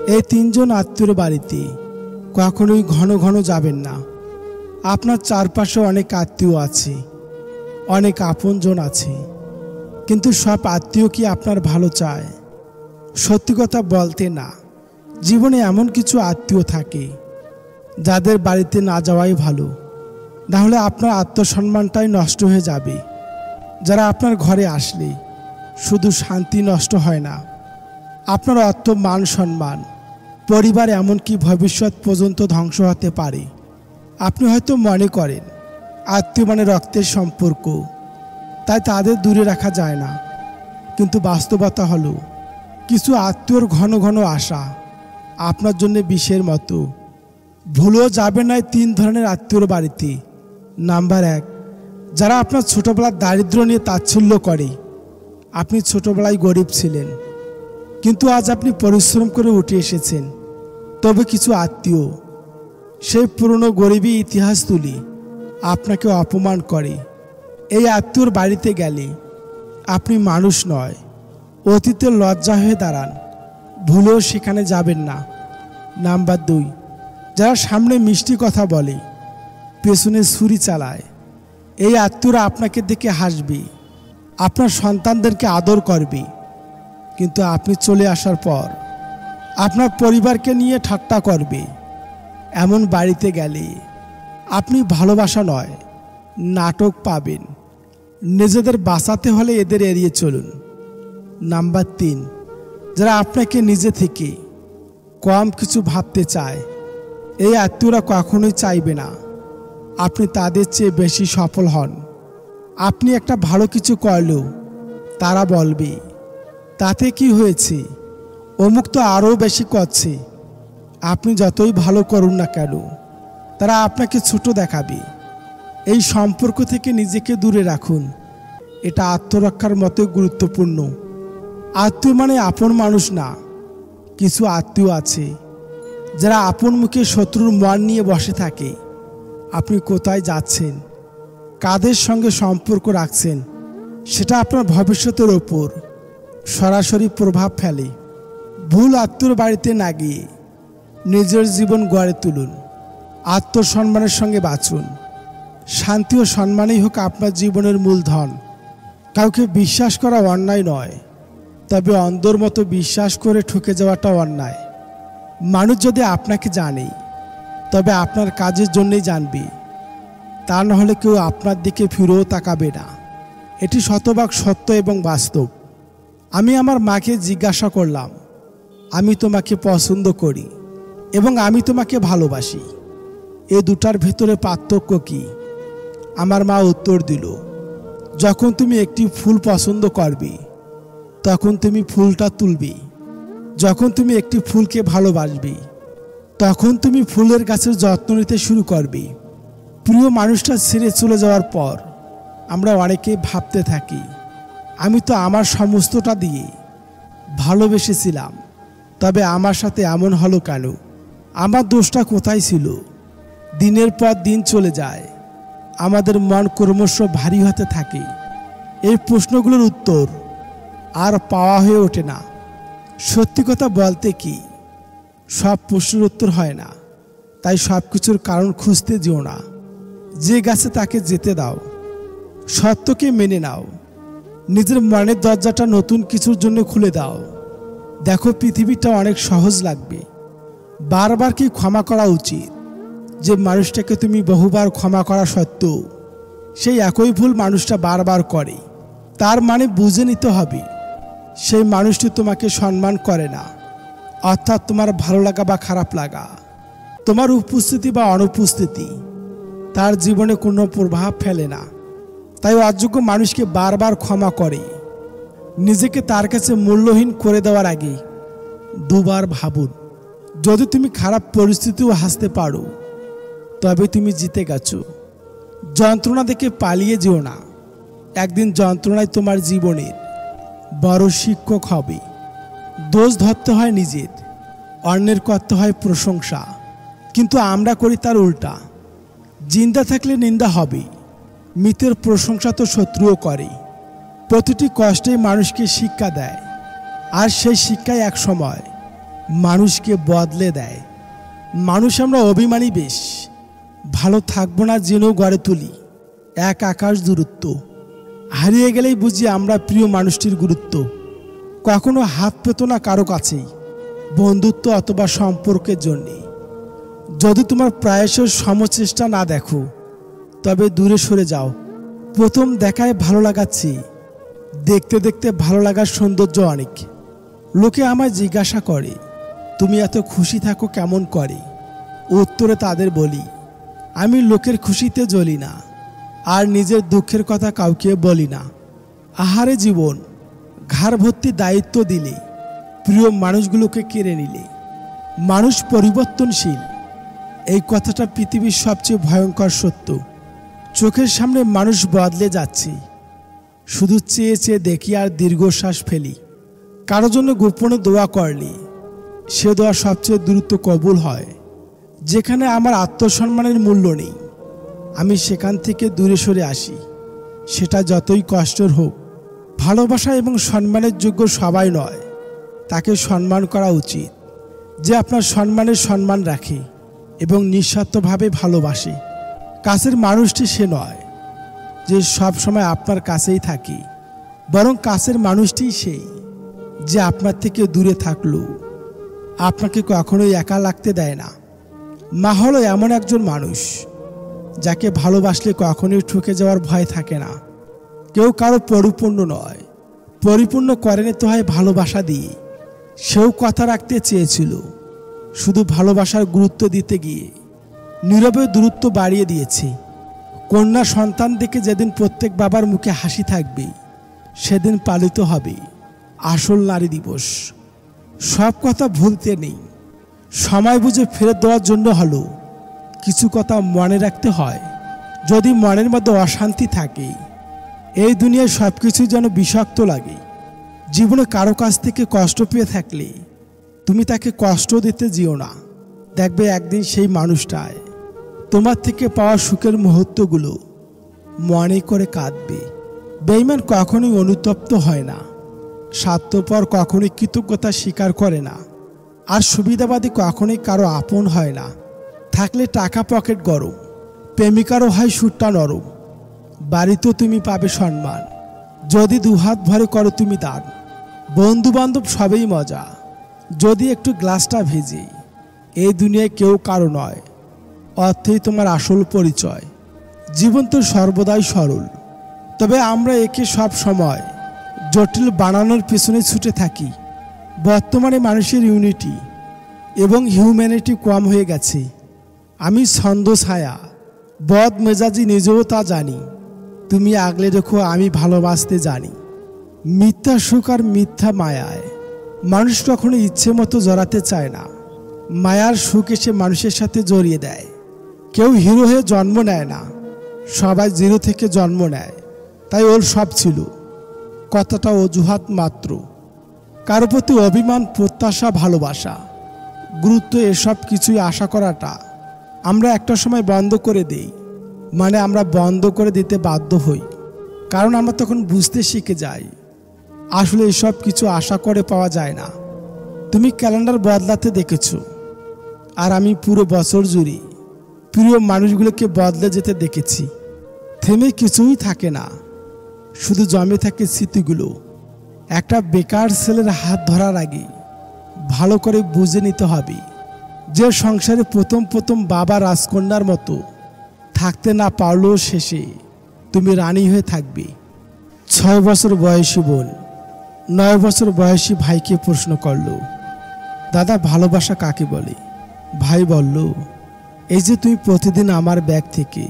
এই তিনজন আত্মীয়র বাড়িতে কখনোই ঘন ঘন যাবেন না। আপনার চারপাশে অনেক আত্মীয় আছে, অনেক আপনজন আছে, কিন্তু সব আত্মীয় কি আপনার ভালো চায়? সত্যি কথা বলতে না, জীবনে এমন কিছু আত্মীয় থাকে যাদের বাড়িতে না যাওয়াই ভালো, নাহলে আপনার আত্মসম্মানটাই নষ্ট হয়ে যাবে। যারা আপনার ঘরে আসলে শুধু শান্তি নষ্ট হয় না, আপনার অর্থ, মান, সম্মান, পরিবার, এমনকি ভবিষ্যৎ পর্যন্ত ধ্বংস হতে পারে। আপনি হয়তো মনে করেন আত্মীয় মানে রক্তের সম্পর্ক, তাই তাদের দূরে রাখা যায় না, কিন্তু বাস্তবতা হলো কিছু আত্মীয়র ঘন ঘন আসা আপনার জন্য বিষের মতো। ভুলেও যাবেন না এই 3 ধরনের আত্মীয়র বাড়িতে। নাম্বার 1, যারা আপনার ছোটবেলার দারিদ্র্য নিয়ে তাচ্ছিল্য করে। আপনি ছোটবেলায় গরিব ছিলেন, কিন্তু আজ আপনি পরিশ্রম করে উঠে এসেছেন। তবে কিছু আত্মীয় সেই পুরনো গরিবী ইতিহাস তুলি আপনাকে অপমান করে। এই আত্মীয়র বাড়িতে গেলে আপনি মানুষ নয়, অতীতের লজ্জা হয়ে দাঁড়ান। ভুলেও সেখানে যাবেন না। নাম্বার 2, যারা সামনে মিষ্টি কথা বলে, পেছনে ছুরি চালায়। এই আত্মীয়রা আপনাকে দেখে হাসবে, আপনার সন্তানদেরকে আদর করবে, কিন্তু আপনি চলে আসার পর আপনার পরিবারকে নিয়ে ঠাট্টা করবে। এমন বাড়িতে গেলে আপনি ভালোবাসা নয়, নাটক পাবেন। নিজেদের বাঁচাতে হলে এদের এড়িয়ে চলুন। নাম্বার 3, যারা আপনাকে নিজে থেকে কম কিছু ভাবতে চায়। এই আত্মীয়রা কখনোই চাইবে না আপনি তাদের চেয়ে বেশি সফল হন। আপনি একটা ভালো কিছু করলেও তারা বলবে, তাতে কি হয়েছে, অমুক তো আরও বেশি করছে। আপনি যতই ভালো করুন না কেন, তারা আপনাকে ছোট দেখাবে। এই সম্পর্ক থেকে নিজেকে দূরে রাখুন, এটা আত্মরক্ষার মতো গুরুত্বপূর্ণ। আত্মীয় মানে আপন মানুষ না। কিছু আত্মীয় আছে যারা আপন মুখে শত্রুর মান নিয়ে বসে থাকে। আপনি কোথায় যাচ্ছেন, কাদের সঙ্গে সম্পর্ক রাখছেন, সেটা আপনার ভবিষ্যতের ওপর সরাসরি প্রভাব ফেলে। ভুল আত্মীয়র বাড়িতে না গিয়ে নিজের জীবন গড়ে তুলুন। আত্মসম্মানের সঙ্গে বাঁচুন। শান্তি ও সম্মানই হোক আপনার জীবনের মূলধন। কাউকে বিশ্বাস করা অন্যায় নয়, তবে অন্ধর মতো বিশ্বাস করে ঠকে যাওয়াটা অন্যায়। মানুষ যদি আপনাকে জানে, তবে আপনার কাজের জন্যই জানবে, তা নাহলে কেউ আপনার দিকে ফিরেও তাকাবে না। এটি শতভাগ সত্য এবং বাস্তব। আমি আমার মাকে জিজ্ঞাসা করলাম, আমি তোমাকে পছন্দ করি এবং আমি তোমাকে ভালোবাসি, এ দুটার ভেতরে পার্থক্য কি? আমার মা উত্তর দিল, যখন তুমি একটি ফুল পছন্দ করবে, তখন তুমি ফুলটা তুলবে। যখন তুমি একটি ফুলকে ভালোবাসবে, তখন তুমি ফুলের গাছের যত্ন নিতে শুরু করবে। প্রিয় মানুষটা ছেড়ে চলে যাওয়ার পর আমরা অনেকেই ভাবতে থাকি, আমি তো আমার সমস্তটা দিয়ে ভালোবেসেছিলাম, তবে আমার সাথে এমন হলো কেন? আমার দোষটা কোথায় ছিল? দিনের পর দিন চলে যায়, আমাদের মন ক্রমশ ভারী হতে থাকে। এই প্রশ্নগুলোর উত্তর আর পাওয়া হয়ে ওঠে না। সত্যি কথা বলতে কি, সব প্রশ্নের উত্তর হয় না, তাই সব কিছুর কারণ খুঁজতে যেও না। যে গাছে তাকে যেতে দাও, সত্যকে মেনে নাও, নিজের মনের দরজাটা নতুন কিছুর জন্য খুলে দাও। দেখো, পৃথিবীটা অনেক সহজ লাগবে। বারবার কি ক্ষমা করা উচিত? যে মানুষটাকে তুমি বহুবার ক্ষমা করা সত্ত্বেও সেই একই ভুল মানুষটা বারবার করে, তার মানে বুঝে নিতে হবে সেই মানুষটি তোমাকে সম্মান করে না। অর্থাৎ তোমার ভালো লাগা বা খারাপ লাগা, তোমার উপস্থিতি বা অনুপস্থিতি তার জীবনে কোনো প্রভাব ফেলে না। তাই অযোগ্য মানুষকে বারবার ক্ষমা করে নিজেকে তার কাছে মূল্যহীন করে দেওয়ার আগে দুবার ভাবুন। যদি তুমি খারাপ পরিস্থিতিও হাসতে পারো, তবে তুমি জিতে গেছো। যন্ত্রণা দেখে পালিয়ে যেও না। একদিন যন্ত্রণায় তোমার জীবনের বড় শিক্ষক হবে। দোষ ধরতে হয় নিজের, অন্যের করতে হয় প্রশংসা, কিন্তু আমরা করি তার উল্টা। জিন্দা থাকলে নিন্দা হবে, মৃতের প্রশংসা তো শত্রুও করে। প্রতিটি কষ্টেই মানুষকে শিক্ষা দেয়, আর সেই শিক্ষায় এক সময় মানুষকে বদলে দেয়। মানুষ আমরা অভিমানী বেশ, ভালো থাকবো না জেনেও গড়ে তুলি এক আকাশ দূরত্ব। হারিয়ে গেলেই বুঝি আমরা প্রিয় মানুষটির গুরুত্ব। কখনো হাত পেতো না কারো কাছেই, বন্ধুত্ব অথবা সম্পর্কের জন্যে। যদি তোমার প্রায়শই সমচেষ্টা না দেখো, তবে দূরে সরে যাও। প্রথম দেখায় ভালো লাগাচ্ছি, দেখতে দেখতে ভালো লাগার সৌন্দর্য অনেক। লোকে আমায় জিজ্ঞাসা করে, তুমি এত খুশি থাকো কেমন করে? উত্তরে তাদের বলি, আমি লোকের খুশিতে জ্বলি না, আর নিজের দুঃখের কথা কাউকে বলি না। আহারে জীবন, ঘাড় ভর্তি দায়িত্ব দিলে, প্রিয় মানুষগুলোকে কেড়ে নিলে। মানুষ পরিবর্তনশীল, এই কথাটা পৃথিবীর সবচেয়ে ভয়ঙ্কর সত্য। চোখের সামনে মানুষ বদলে যাচ্ছে, শুধু চেয়ে চেয়ে দেখি আর দীর্ঘশ্বাস ফেলি। কারো জন্য গোপনে দোয়া করলে সে দোয়া সবচেয়ে দ্রুত কবুল হয়। যেখানে আমার আত্মসম্মানের মূল্য নেই, আমি সেখান থেকে দূরে সরে আসি, সেটা যতই কষ্টের হোক। ভালোবাসা এবং সম্মানের যোগ্য সবাই নয়, তাকে সম্মান করা উচিত যে আপনার সম্মানের সম্মান রাখে এবং নিঃস্বার্থভাবে ভালোবাসে। কাছের মানুষটি সে নয় যে সব সময় আপনার কাছেই থাকে, বরং কাছের মানুষটিই সেই যে আপনার থেকে দূরে থাকলেও আপনাকে কখনোই একা লাগতে দেয় না। মা হলো এমন একজন মানুষ যাকে ভালোবাসলে কখনোই ঠকে যাওয়ার ভয় থাকে না। কেউ কারো পরিপূর্ণ নয়, পরিপূর্ণ করে নিতে হয় ভালোবাসা দিয়ে। সেও কথা রাখতে চেয়েছিল, শুধু ভালোবাসার গুরুত্ব দিতে গিয়ে নীরবে দূরত্ব বাড়িয়ে দিয়েছে। কন্যা সন্তান দেখে যেদিন প্রত্যেক বাবার মুখে হাসি থাকবে, সেদিন পালিত হবে আসল নারী দিবস। সব কথা ভুলতে নেই, সময় বুঝে ফেরত দেওয়ার জন্য হলো কিছু কথা মনে রাখতে হয়। যদি মনের মধ্যে অশান্তি থাকে, এই দুনিয়ায় সব কিছু যেন বিষাক্ত লাগে। জীবনে কারো কাছ থেকে কষ্ট পেয়ে থাকলে তুমি তাকে কষ্ট দিতে যেও না। দেখবে একদিন সেই মানুষটায় তোমার থেকে পাওয়া সুখের মুহূর্তগুলো মনে করে কাঁদবে। বেঈমান কখনোই অনুতপ্ত হয় না, স্বার্থপর কখনোই কৃতজ্ঞতা স্বীকার করে না, আর সুবিধাবাদী কখনোই কারো আপন হয় না। থাকলে টাকা পকেট গরম, প্রেমিকারও হয় সুরটা নরম। বাড়িতেও তুমি পাবে সম্মান যদি দুহাত ভরে করো তুমি দান। বন্ধু বান্ধব সবেই মজা যদি একটু গ্লাসটা ভেজে। এই দুনিয়ায় কেউ কারো নয়, অর্থেই তোমার আসল পরিচয়। জীবন তো সর্বদাই সরল, তবে আমরা একে সব সময় জটিল বানানোর পেছনে ছুটে থাকি। বর্তমানে মানুষের ইউনিটি এবং হিউম্যানিটি কম হয়ে গেছে। আমি ছন্দ ছায়া, বদ মেজাজি, নিজেও তা জানি। তুমি আগলে রেখো, আমি ভালোবাসতে জানি। মিথ্যা সুখ আর মিথ্যা মায়ায় মানুষ কখনো ইচ্ছে মতো জড়াতে চায় না। মায়ার সুখ এসে মানুষের সাথে জড়িয়ে দেয়। কেউ হিরো হয়ে জন্ম নেয় না, সবাই জিরো থেকে জন্ম নেয়। তাই ওর সব ছিল, কতটা অজুহাত মাত্র। কারো প্রতি অভিমান, প্রত্যাশা, ভালোবাসা, গুরুত্ব, এসব কিছুই আশা করাটা আমরা একটা সময় বন্ধ করে দেই। মানে আমরা বন্ধ করে দিতে বাধ্য হই, কারণ আমরা তখন বুঝতে শিখে যাই আসলে এসব কিছু আশা করে পাওয়া যায় না। তুমি ক্যালেন্ডার বদলাতে দেখেছ, আর আমি পুরো বছর জুড়ে প্রিয় মানুষগুলোকে বদলে যেতে দেখেছি। থেমে কিছুই থাকে না, শুধু জমে থাকে স্মৃতিগুলো। একটা বেকার ছেলের হাত ধরার আগে ভালো করে বুঝে নিতে হবে যে সংসারে প্রথম প্রথম বাবা রাজকন্যার মতো থাকতে না পারলেও শেষে তুমি রানী হয়ে থাকবে। 6 বছর বয়সী বোন 9 বছর বয়সী ভাইকে প্রশ্ন করল, দাদা ভালোবাসা কাকে বলে? ভাই বলল, এই যে তুই প্রতিদিন আমার ব্যাগ থেকে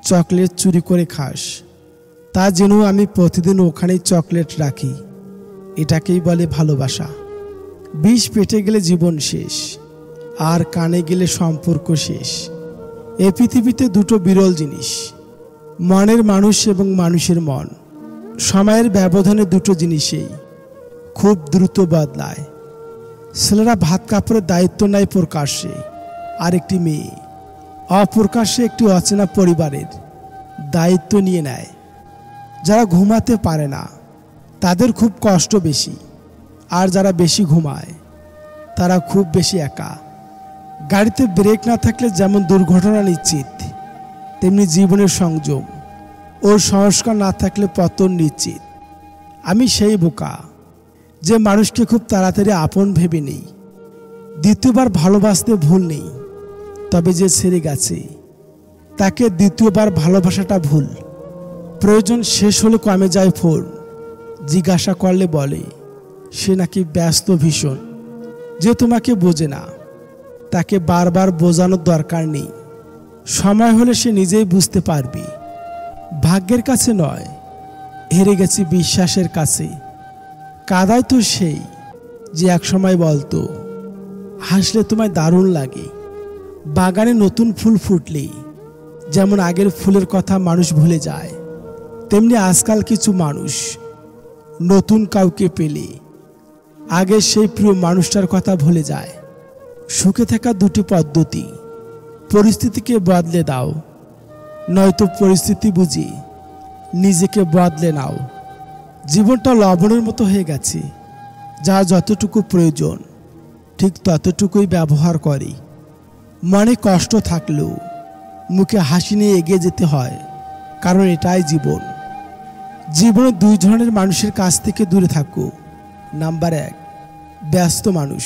চকলেট চুরি করে খাস, তা জেনেও আমি প্রতিদিন ওখানেই চকলেট রাখি, এটাকেই বলে ভালোবাসা। বিষ পেটে গেলে জীবন শেষ, আর কানে গেলে সম্পর্ক শেষ। এ পৃথিবীতে দুটো বিরল জিনিস, মনের মানুষ এবং মানুষের মন। সময়ের ব্যবধানে দুটো জিনিসেই খুব দ্রুত বদলায়। ছেলেরা ভাত কাপড়ের দায়িত্ব নেয় প্রকাশ্যে, আর একটি মেয়ে অপ্রকাশ্যে একটি অচেনা পরিবারের দায়িত্ব নিয়ে নেয়। যারা ঘুমাতে পারে না তাদের খুব কষ্ট বেশি, আর যারা বেশি ঘুমায় তারা খুব বেশি একা। গাড়িতে ব্রেক না থাকলে যেমন দুর্ঘটনা নিশ্চিত, তেমনি জীবনের সংযম ও সংস্কার না থাকলে পতন নিশ্চিত। আমি সেই বোকা যে মানুষকে খুব তাড়াতাড়ি আপন ভেবে নেই। দ্বিতীয়বার ভালোবাসতে ভুল নেই, তবে যে ছেড়ে গেছে তাকে দ্বিতীয়বার ভালোবাসাটা ভুল। প্রয়োজন শেষ হলে কমে যায় ফোন, জিজ্ঞাসা করলে বলে সে নাকি ব্যস্ত ভীষণ। যে তোমাকে বোঝে না তাকে বারবার বোঝানোর দরকার নেই, সময় হলে সে নিজেই বুঝতে পারবে। ভাগ্যের কাছে নয়, হেরে গেছি বিশ্বাসের কাছে। কাদায় তো সেই যে একসময় বলতো হাসলে তোমায় দারুণ লাগে। বাগানে নতুন ফুল ফুটলেই যেমন আগের ফুলের কথা মানুষ ভুলে যায়, তেমনি আজকাল কিছু মানুষ নতুন কাউকে পেলে আগে সেই প্রিয় মানুষটার কথা ভুলে যায়। সুখে থাকা দুটি পদ্ধতি: পরিস্থিতিকে বদলে দাও, নয়তো পরিস্থিতি বুঝি নিজেকে বদলে নাও। জীবনটা লবণের মতো হয়ে গেছে, যা যতটুকু প্রয়োজন ঠিক ততটুকুই ব্যবহার করে। মনে কষ্ট থাকলেও মুখে হাসি নিয়ে এগিয়ে যেতে হয়, কারণ এটাই জীবন। জীবনে দুই ধরনের মানুষের কাছ থেকে দূরে থাকো। নাম্বার 1, ব্যস্ত মানুষ।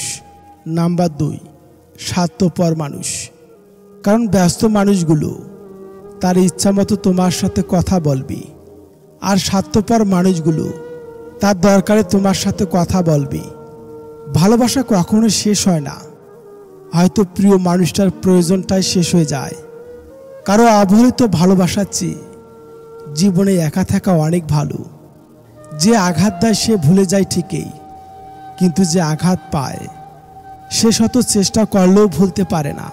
নাম্বার 2, স্বার্থপর মানুষ। কারণ ব্যস্ত মানুষগুলো তার ইচ্ছা মতো তোমার সাথে কথা বলবে, আর স্বার্থপর মানুষগুলো তার দরকারে তোমার সাথে কথা বলবে। ভালোবাসা কখনো শেষ হয় না, হয়তো প্রিয় মানুষটার প্রয়োজনটাই শেষ হয়ে যায়। কারো অবহেলিত ভালোবাসার চেয়ে জীবনে একা থাকা অনেক ভালো। যে আঘাত দেয় সে ভুলে যায় ঠিকই, কিন্তু যে আঘাত পায় সে শত চেষ্টা করলেও ভুলতে পারে না।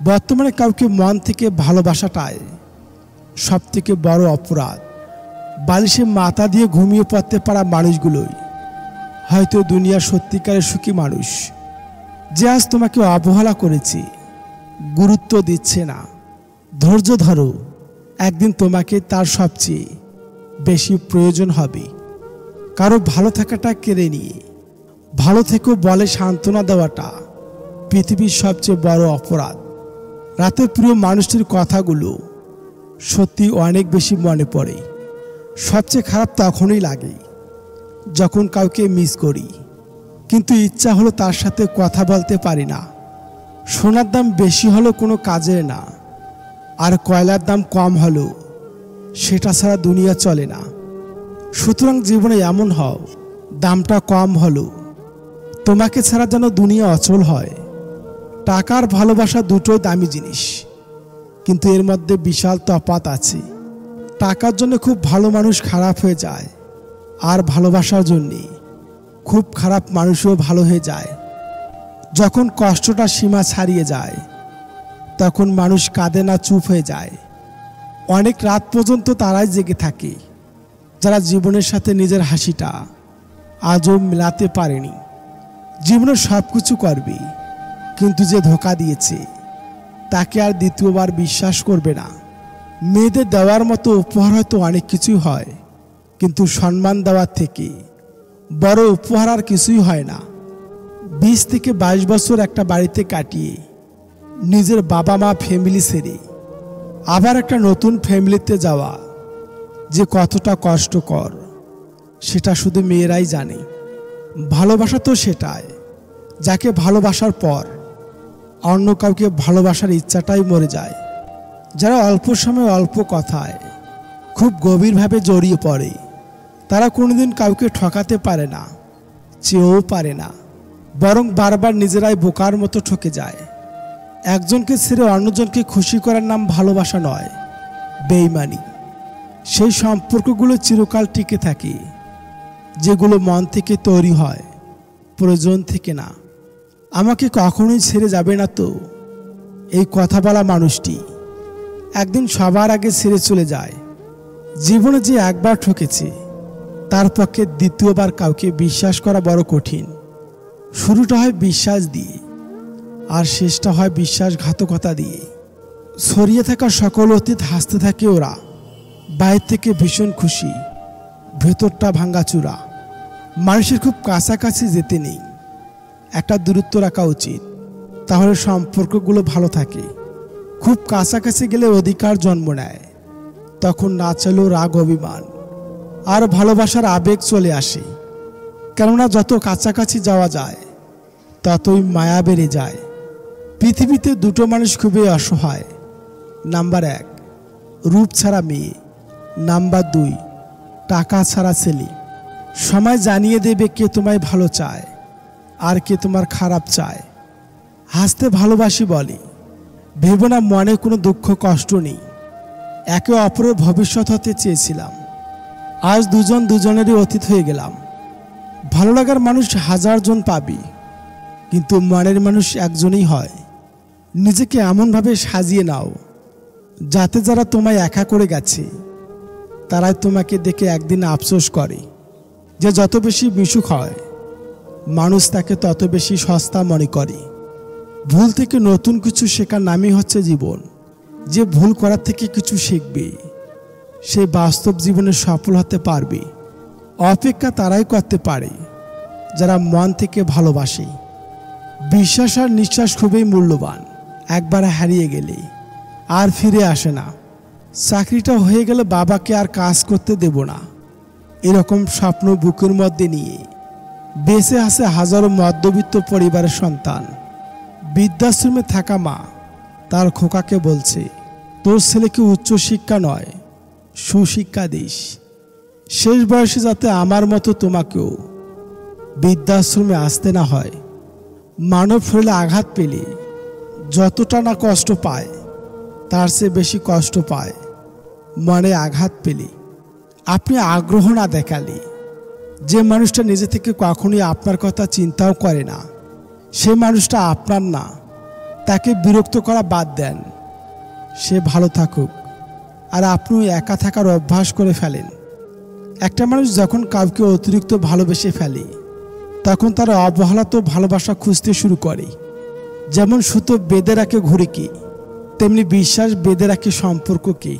বর্তমানে কাউকে মন থেকে ভালোবাসাটাই সব থেকে বড় অপরাধ। বালিশে মাথা দিয়ে ঘুমিয়ে পড়তে পারা মানুষগুলোই হয়তো দুনিয়ার সত্যিকারের সুখী মানুষ। যে আজ তোমাকে অবহেলা করেছে, গুরুত্ব দিচ্ছে না, ধৈর্য ধরো, একদিন তোমাকে তার সবচেয়ে বেশি প্রয়োজন হবে। কারো ভালো থাকাটা কেড়ে নিয়ে ভালো থেকেও বলে সান্ত্বনা দেওয়াটা পৃথিবীর সবচেয়ে বড় অপরাধ। রাতে প্রিয় মানুষটির কথাগুলো সত্যি অনেক বেশি মনে পড়ে। সবচেয়ে খারাপ তখনই লাগে যখন কাউকে মিস করি, কিন্তু ইচ্ছা হলো তার সাথে কথা বলতে পারি না। সোনার দাম বেশি হলো কোনো কাজের না, আর কয়লার দাম কম হলো সেটা ছাড়া দুনিয়া চলে না। সুতরাং জীবনে এমন হও, দামটা কম হলো তোমাকে ছাড়া যেন দুনিয়া অচল হয়। টাকার ভালোবাসা দুটোই দামি জিনিস, কিন্তু এর মধ্যে বিশাল তফাৎ আছে। টাকার জন্য খুব ভালো মানুষ খারাপ হয়ে যায়, আর ভালোবাসার জন্যে খুব খারাপ মানুষও ভালো হয়ে যায়। যখন কষ্টটা সীমা ছাড়িয়ে যায় তখন মানুষ কাঁদে না, চুপ হয়ে যায়। অনেক রাত পর্যন্ত তারাই জেগে থাকে যারা জীবনের সাথে নিজের হাসিটা আজও মেলাতে পারেনি। জীবনে সব কিছু করবে, কিন্তু যে ধোঁকা দিয়েছে তাকে আর দ্বিতীয়বার বিশ্বাস করবে না। মেয়েদের দেওয়ার মতো উপহার হয়তো অনেক কিছুই হয়, কিন্তু সম্মান দেওয়ার থেকে বড় উপহার আর কিছুই হয় না। 20 থেকে 22 বছর একটা বাড়িতে কাটিয়ে নিজের বাবা মা ফ্যামিলি ছেড়ে আবার একটা নতুন ফ্যামিলিতে যাওয়া যে কতটা কষ্টকর সেটা শুধু মেয়েরাই জানে। ভালোবাসা তো সেটাই, যাকে ভালোবাসার পর অন্য কাউকে ভালোবাসার ইচ্ছাটাই মরে যায়। যারা অল্প সময় অল্প কথায় খুব গভীরভাবে জড়িয়ে পড়ে, তারা কোনোদিন কাউকে ঠকাতে পারে না, চেয়েও পারে না, বরং বারবার নিজেরাই বোকার মতো ঠকে যায়। একজনকে ছেড়ে অন্যজনকে খুশি করার নাম ভালোবাসা নয়, বেইমানি। সেই সম্পর্কগুলো চিরকাল টিকে থাকে যেগুলো মন থেকে তৈরি হয়, প্রয়োজন থেকে না। আমাকে কখনোই ছেড়ে যাবে না তো, এই কথা বলা মানুষটি একদিন সবার আগে ছেড়ে চলে যায়। জীবনে যে একবার ঠকেছে তার পক্ষে দ্বিতীয়বার কাউকে বিশ্বাস করা বড় কঠিন। শুরুটা হয় বিশ্বাস দিয়ে, আর শেষটা হয় বিশ্বাসঘাতকতা দিয়ে। ছড়িয়ে থাকা সকল অতীত হাসতে থাকে ওরা, বাইরে থেকে ভীষণ খুশি, ভেতরটা ভাঙ্গাচুরা। মানুষের খুব কাছাকাছি যেতে নেই, একটা দূরত্ব রাখা উচিত, তাহলে সম্পর্কগুলো ভালো থাকে। খুব কাছাকাছি গেলে অধিকার জন্ম নেয়, তখন না চাইলেও রাগ, অভিমান আর ভালোবাসার আবেগ চলে আসে। কেননা যত কাছাকাছি যাওয়া যায় ততই মায়া বেড়ে যায়। পৃথিবীতে দুটো মানুষ খুবই অসহায়। নাম্বার 1, রূপ ছাড়া মেয়ে। নাম্বার 2, টাকা ছাড়া ছেলে। সময় জানিয়ে দেবে কে তোমায় ভালো চায় আর কে তোমার খারাপ চায়। হাসতে ভালোবাসি বলে, ভেবো না মনে কোনো দুঃখ কষ্ট নেই। একে অপরের ভবিষ্যৎ হতে চেয়েছিলাম, আজ দুজন দুজনেরই অতীত হয়ে গেলাম। ভালো লাগার মানুষ 1000 জন পাবি, কিন্তু মনের মানুষ একজনই হয়। নিজেকে এমনভাবে সাজিয়ে নাও যাতে যারা তোমায় একা করে গেছে তারাই তোমাকে দেখে একদিন আফসোস করে যে যত বেশি মিশুক হয় মানুষ তাকে তত বেশি সস্তা মনে করে। ভুল থেকে নতুন কিছু শেখার নামই হচ্ছে জীবন। যে ভুল করার থেকে কিছু শিখবে সে বাস্তব জীবনে সফল হতে পারবে। অপেক্ষা তারাই করতে পারে যারা মন থেকে ভালোবাসে। বিশ্বাস আর নিঃশ্বাস খুবই মূল্যবান। একবার হারিয়ে গেলে আর ফিরে আসে না। চাকরিটা হয়ে গেলে বাবাকে আর কাজ করতে দেব না, এরকম স্বপ্ন বুকের মধ্যে নিয়ে বেঁচে আছে হাজারো মধ্যবিত্ত পরিবারের সন্তান। বৃদ্ধাশ্রমে থাকা মা তার খোকাকে বলছে, তোর ছেলেকে উচ্চ শিক্ষা নয় সুশিক্ষা দিস, শেষ বয়সে যাতে আমার মতো তোমাকেও বৃদ্ধাশ্রমে আসতে না হয়। মানব শরীরে আঘাত পেলে যতটা না কষ্ট পায় তার চেয়ে বেশি কষ্ট পায় মনে আঘাত পেলে। আপনি আগ্রহ না দেখালে যে মানুষটা নিজে থেকে কখনোই আপনার কথা চিন্তাও করে না, সে মানুষটা আপনার না। তাকে বিরক্ত করা বাদ দেন, সে ভালো থাকুক আর আপনি একা থাকার অভ্যাস করে ফেলেন। একটা মানুষ যখন কাউকে অতিরিক্ত ভালোবেসে ফেলে তখন তার অবহেলাতেও ভালোবাসা খুঁজতে শুরু করে। যেমন সুতো বেঁধে রাখে ঘুড়িকে, তেমনি বিশ্বাস বেঁধে রাখে সম্পর্ককে।